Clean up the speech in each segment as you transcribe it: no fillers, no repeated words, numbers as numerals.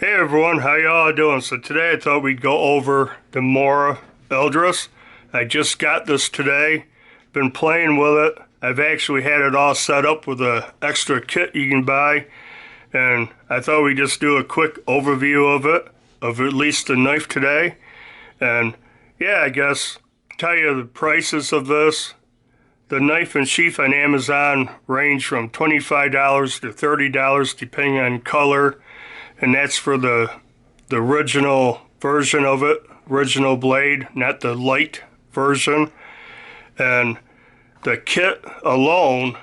Hey everyone, how y'all doing? So today I thought we'd go over the Morakniv Eldris. I just got this today, been playing with it. I've actually had it all set up with an extra kit you can buy, and I thought we'd just do a quick overview of it, of at least the knife today. And yeah, I guess tell you the prices of this. The knife and sheath on Amazon range from $25 to $30 depending on color. And that's for the original version of it, original blade, not the light version. And the kit alone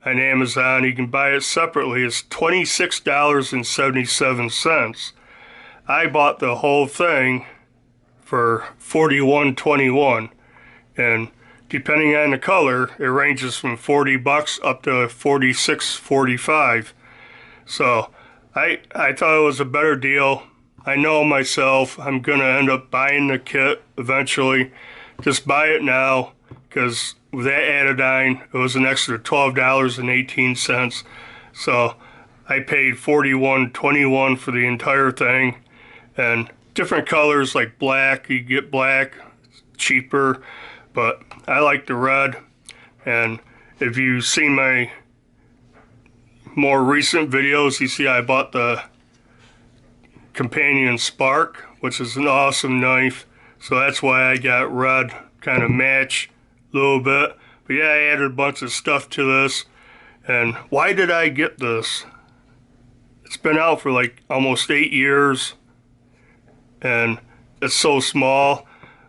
on Amazon, you can buy it separately, is $26.77. I bought the whole thing for $41.21, and depending on the color, it ranges from $40 up to $46.45. So I thought it was a better deal. I know myself, I'm going to end up buying the kit eventually. Just buy it now, because with that anodyne, it was an extra $12.18. So I paid $41.21 for the entire thing. And different colors like black, you get black, cheaper, but I like the red. And if you've seen my more recent videos, you see I bought the Companion Spark, which is an awesome knife, so that's why I got red, kind of match a little bit. But yeah, I added a bunch of stuff to this. And why did I get this? It's been out for like almost 8 years, and it's so small.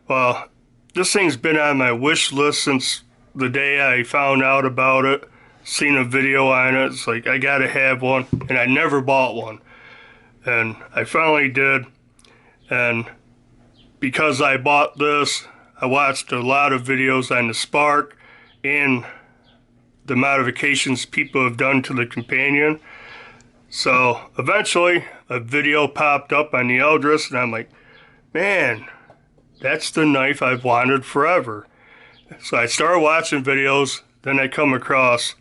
Well, this thing's been on my wish list since the day I found out about it. Seen a video on it, it's like I gotta have one, and I never bought one, and I finally did. And because I bought this, I watched a lot of videos on the Spark and the modifications people have done to the Companion. So eventually a video popped up on the Eldris, and I'm like, man, that's the knife I've wanted forever. So I started watching videos, then I come across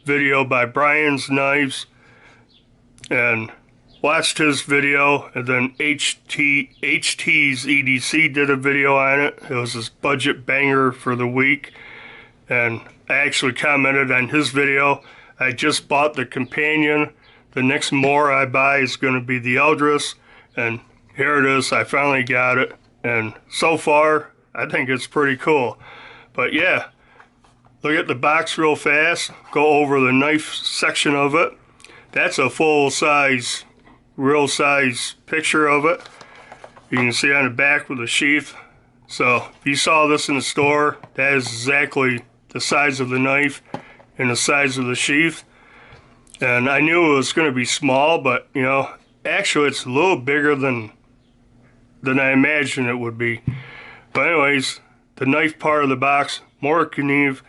video by Brian's Knives and watched his video, and then HT's EDC did a video on it. It was his budget banger for the week, and I actually commented on his video. I just bought the Companion. The next more I buy is going to be the Eldris, and here it is. I finally got it, and so far I think it's pretty cool. But yeah, look at the box real fast, go over the knife section of it. That's a full-size, real-size picture of it. You can see on the back with the sheath. So if you saw this in the store, that is exactly the size of the knife and the size of the sheath. And I knew it was going to be small, but you know, actually it's a little bigger than I imagined it would be. But anyways, the knife part of the box, Morakniv,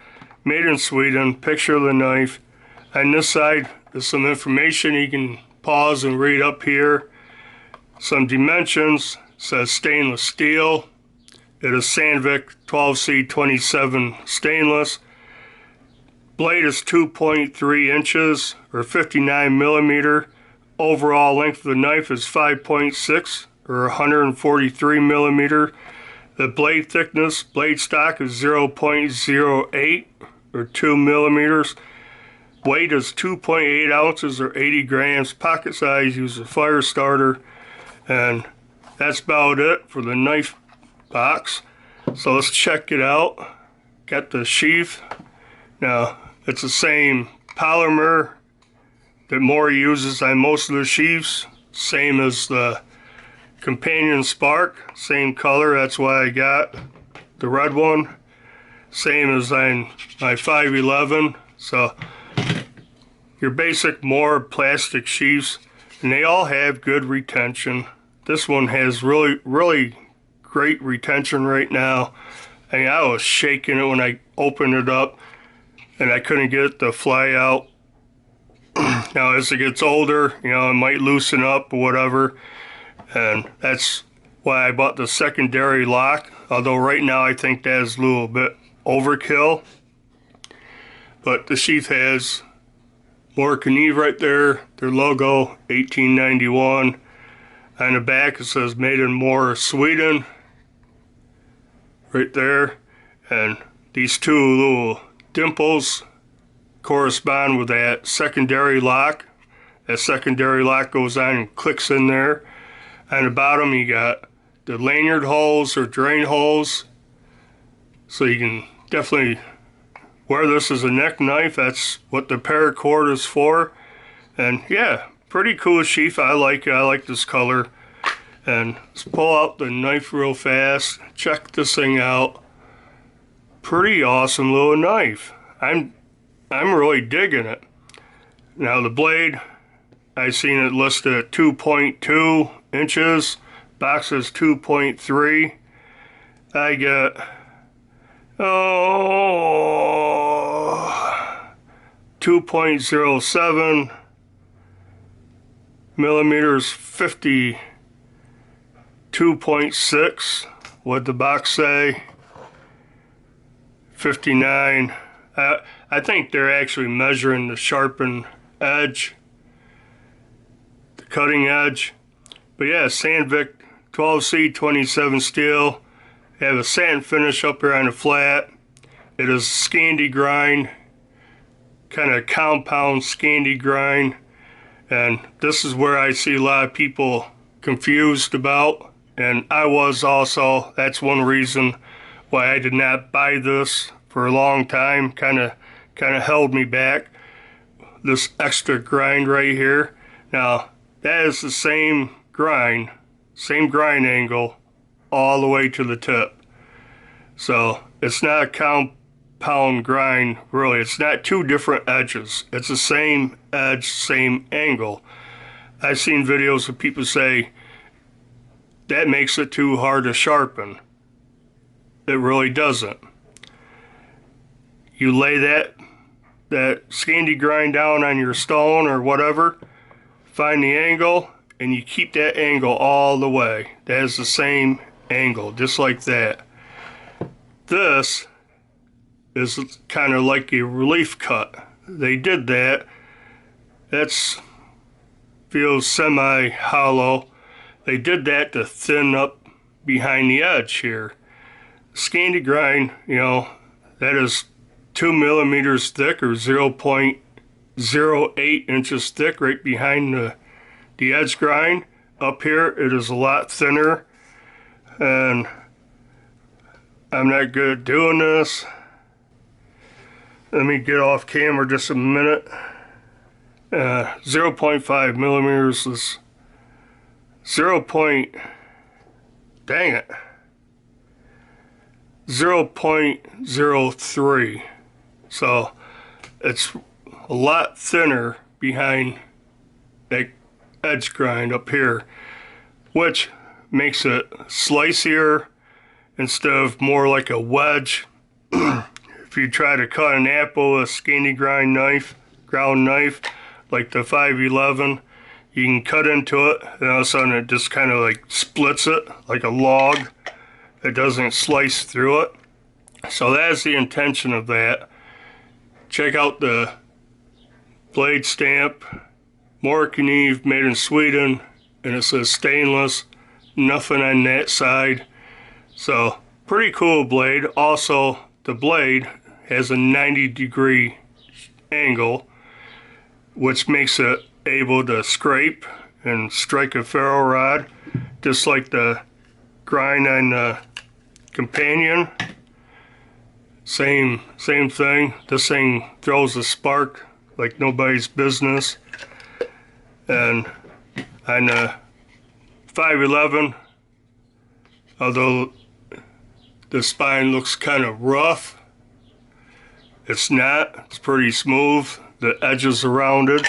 made in Sweden, picture of the knife. On this side, there's some information you can pause and read up here. Some dimensions, says stainless steel. It is Sandvik 12C27 stainless. Blade is 2.3 inches or 59 millimeter. Overall length of the knife is 5.6 or 143 millimeter. The blade thickness, blade stock is 0.08 or 2 millimeters. Weight is 2.8 ounces or 80 grams. Pocket size, use a fire starter. And that's about it for the knife box. So let's check it out. Got the sheath. Now, it's the same polymer that Mora uses on most of the sheaths. Same as the Companion Spark. Same color, that's why I got the red one. Same as on my 511. So your basic Mora plastic sheaths, and they all have good retention. This one has really great retention right now. I mean, I was shaking it when I opened it up, and I couldn't get it to fly out. Now as it gets older, you know, it might loosen up or whatever, and that's why I bought the secondary lock, although right now I think that is a little bit overkill. But the sheath has Morakniv right there, their logo, 1891. On the back it says made in Moor, Sweden, right there. And these two little dimples correspond with that secondary lock. That secondary lock goes on and clicks in there. On the bottom you got the lanyard holes or drain holes, so you can definitely wear this as a neck knife. That's what the paracord is for. And yeah, pretty cool sheath. I like it. I like this color. And let's pull out the knife real fast. Check this thing out. Pretty awesome little knife. I'm really digging it. Now the blade, I seen it listed at 2.2 inches. Box is 2.3. I get 2.07 millimeters, 52.6. What the box say? 59. I think they're actually measuring the sharpened edge, the cutting edge. But yeah, Sandvik 12C27 steel. They have a satin finish up here on the flat. It is Scandi grind, kind of compound Scandi grind. And this is where I see a lot of people confused about. And I was also. That's one reason why I did not buy this for a long time. Kind of held me back. This extra grind right here. Now that is the same grind angle all the way to the tip. So it's not a compound grind really. It's not two different edges. It's the same edge, same angle. I've seen videos of people say that makes it too hard to sharpen. It really doesn't. You lay that Scandi grind down on your stone or whatever, find the angle, and you keep that angle all the way. That is the same angle, just like that. This is kind of like a relief cut. They did that. That's feels semi-hollow. They did that to thin up behind the edge here. Scandi grind, you know, that is 2 millimeters thick or 0.08 inches thick right behind the edge grind. Up here it is a lot thinner, and I'm not good at doing this. Let me get off camera just a minute. 0.5 millimeters is 0.03. So it's a lot thinner behind that edge grind up here, which makes it slicier instead of more like a wedge. If you try to cut an apple with a Scandi grind knife, ground knife, like the 511, you can cut into it and all of a sudden it just kind of like splits it like a log. It doesn't slice through it. So that's the intention of that. Check out the blade stamp, Morakniv, made in Sweden, and it says stainless, nothing on that side. So pretty cool blade. Also the blade has a 90-degree angle, which makes it able to scrape and strike a ferro rod, just like the grind on the companion. Same thing. This thing throws a spark like nobody's business. And on the 511, although the spine looks kind of rough, it's not. It's pretty smooth. The edges are rounded.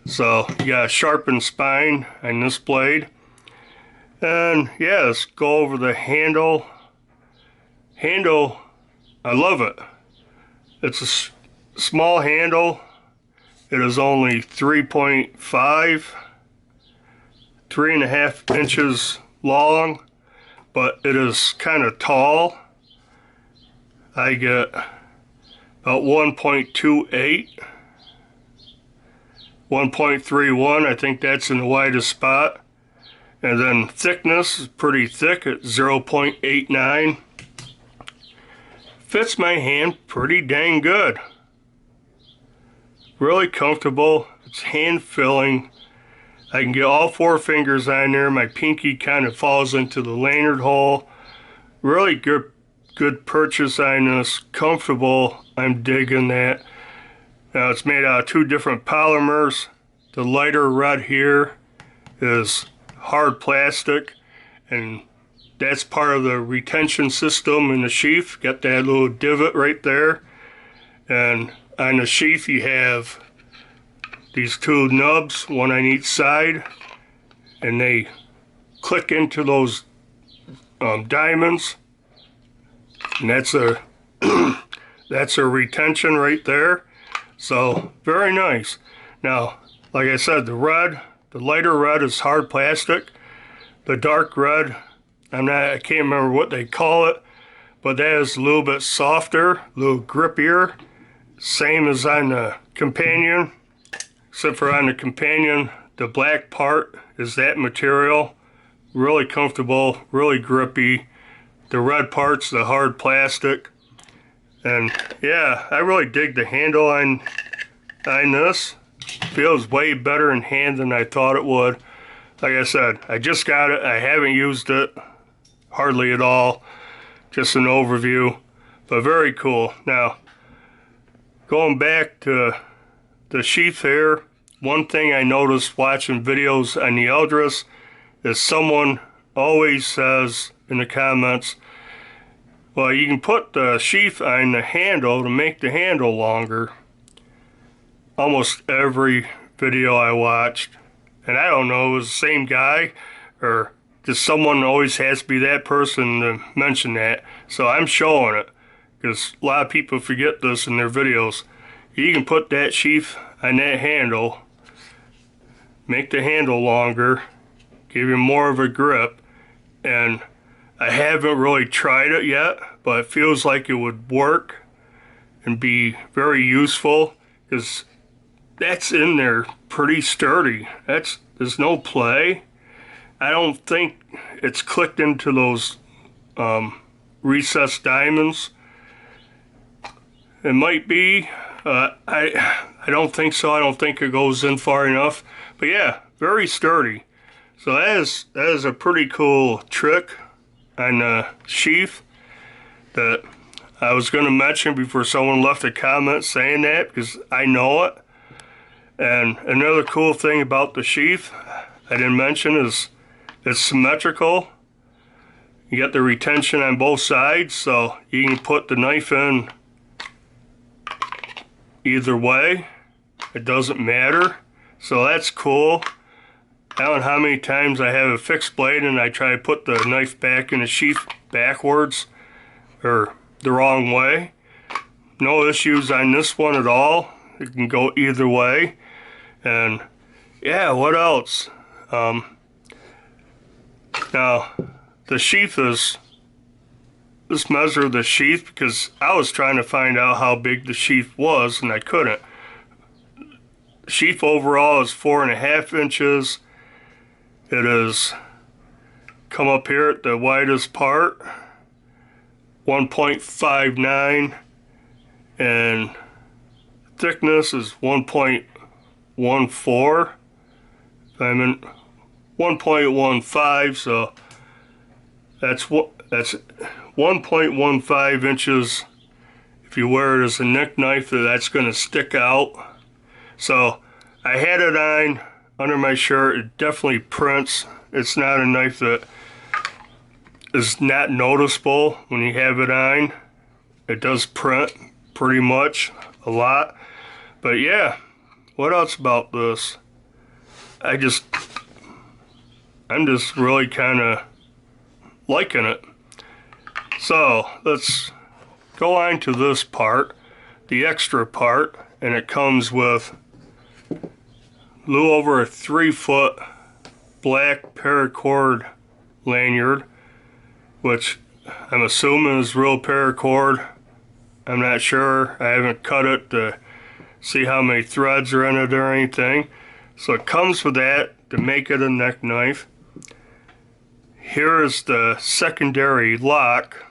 So you got a sharpened spine on this blade. And yeah, let's go over the handle. Handle, I love it. It's a small handle. It is only 3.5 inches long, but it is kind of tall. I get about 1.28, 1.31. I think that's in the widest spot. And then thickness is pretty thick at 0.89. Fits my hand pretty dang good. Really comfortable. It's hand filling. I can get all 4 fingers on there. My pinky kind of falls into the lanyard hole. Really good purchase on this. Comfortable. I'm digging that. Now it's made out of 2 different polymers. The lighter red here is hard plastic, and that's part of the retention system in the sheath. Got that little divot right there. And on the sheath you have these 2 nubs, one on each side, and they click into those diamonds, and that's a that's a retention right there. So very nice. Now, like I said, the lighter red is hard plastic. The dark red, I can't remember what they call it, but that is a little bit softer, a little grippier. Same as on the companion, except for on the companion, the black part is that material. Really comfortable, really grippy. The red part's the hard plastic. And yeah, I really dig the handle on this. Feels way better in hand than I thought it would. Like I said, I just got it. I haven't used it hardly at all. Just an overview, but very cool. Now, going back to the sheath here, one thing I noticed watching videos on the Eldris is someone always says in the comments, well, you can put the sheath on the handle to make the handle longer. Almost every video I watched, and I don't know, it was the same guy, or just someone always has to be that person to mention that. So I'm showing it, because a lot of people forget this in their videos. You can put that sheath on that handle, make the handle longer, give you more of a grip, and I haven't really tried it yet, but it feels like it would work and be very useful, because that's in there pretty sturdy. There's no play. I don't think it's clicked into those recessed diamonds. It might be. I don't think so. I don't think it goes in far enough. But yeah, very sturdy. So that is a pretty cool trick on the sheath that I was going to mention before someone left a comment saying that, because I know it. And another cool thing about the sheath I didn't mention is it's symmetrical. You got the retention on both sides, so you can put the knife in either way. It doesn't matter. So that's cool. I don't know how many times I have a fixed blade and I try to put the knife back in the sheath backwards or the wrong way. No issues on this one at all. It can go either way. And yeah, what else? Now, the sheath is, let's measure the sheath, because I was trying to find out how big the sheath was and I couldn't. The sheath overall is 4.5 inches. It is, come up here at the widest part, 1.59, and thickness is 1.14. I mean 1.15, so that's 1.15 inches. If you wear it as a neck knife, that's going to stick out. So I had it on under my shirt. It definitely prints. It's not a knife that is not noticeable when you have it on. It does print pretty much a lot. But yeah, what else about this? I'm just really kind of liking it. So let's go on to this part, the extra part, and it comes with a little over a 3-foot black paracord lanyard, which I'm assuming is real paracord. I'm not sure. I haven't cut it to see how many threads are in it or anything. So it comes with that to make it a neck knife. here is the secondary lock,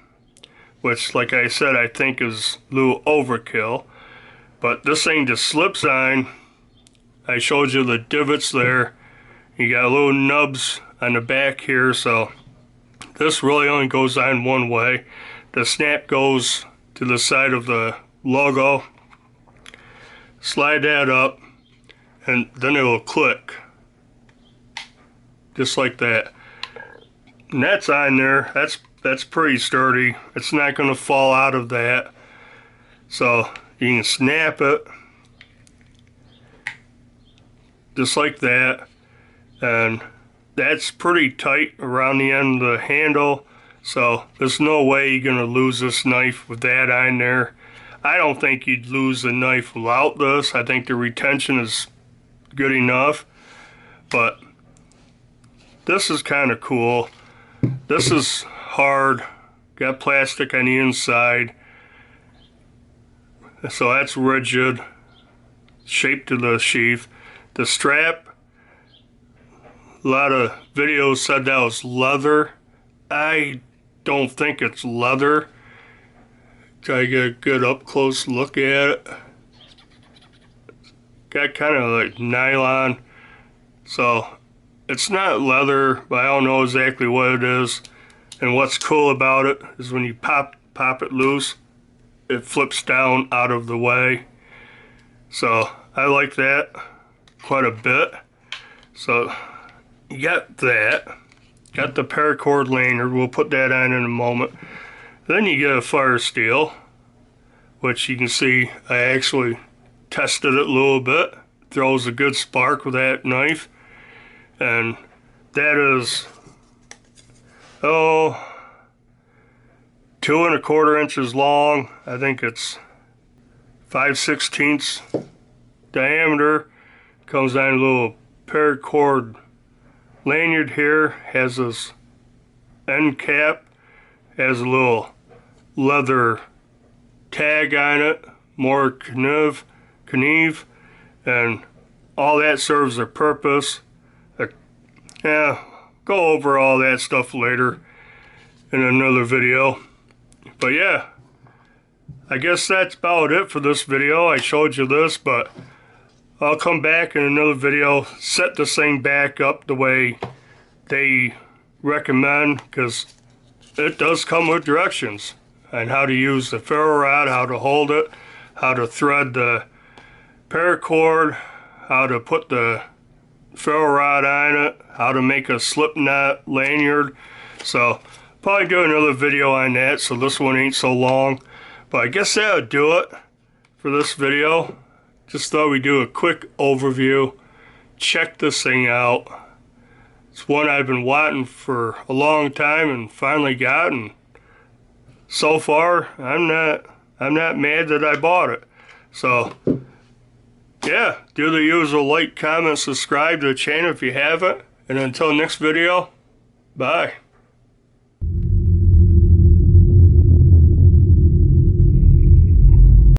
which, like I said, I think is a little overkill. But this thing just slips on. I showed you the divots there. You got little nubs on the back here, so this really only goes on one way. The snap goes to the side of the logo. Slide that up, and then it will click. Just like that. And that's on there. That's pretty sturdy. It's not going to fall out of that. So you can snap it just like that, and that's pretty tight around the end of the handle, so there's no way you're gonna lose this knife with that on there. I don't think you'd lose the knife without this. I think the retention is good enough, but this is kind of cool. This is hard, got plastic on the inside, so that's rigid, shaped to the sheath. The strap, a lot of videos said that was leather. I don't think it's leather. Try to get a good up close look at it. Got kind of like nylon, so it's not leather, but I don't know exactly what it is. And what's cool about it is when you pop it loose, it flips down out of the way. So I like that quite a bit. So you got that. Got the paracord lanyard. We'll put that on in a moment. Then you get a fire steel, which you can see I actually tested it a little bit. Throws a good spark with that knife. And that is 2 1/4 inches long. I think it's 5/16 diameter. Comes down a little paracord lanyard here. Has this end cap. Has a little leather tag on it. Morakniv, and all that serves a purpose. Yeah, go over all that stuff later in another video. But yeah, I guess that's about it for this video. I showed you this, but I'll come back in another video, set this thing back up the way they recommend, because it does come with directions on how to use the ferro rod, how to hold it, how to thread the paracord, how to put the ferro rod on it, how to make a slip knot lanyard. So probably do another video on that, so this one ain't so long. But I guess that would do it for this video. Just thought we'd do a quick overview. Check this thing out. It's one I've been wanting for a long time and finally got, and so far I'm not mad that I bought it. So yeah, do the usual like, comment, subscribe to the channel if you haven't, and until next video, bye.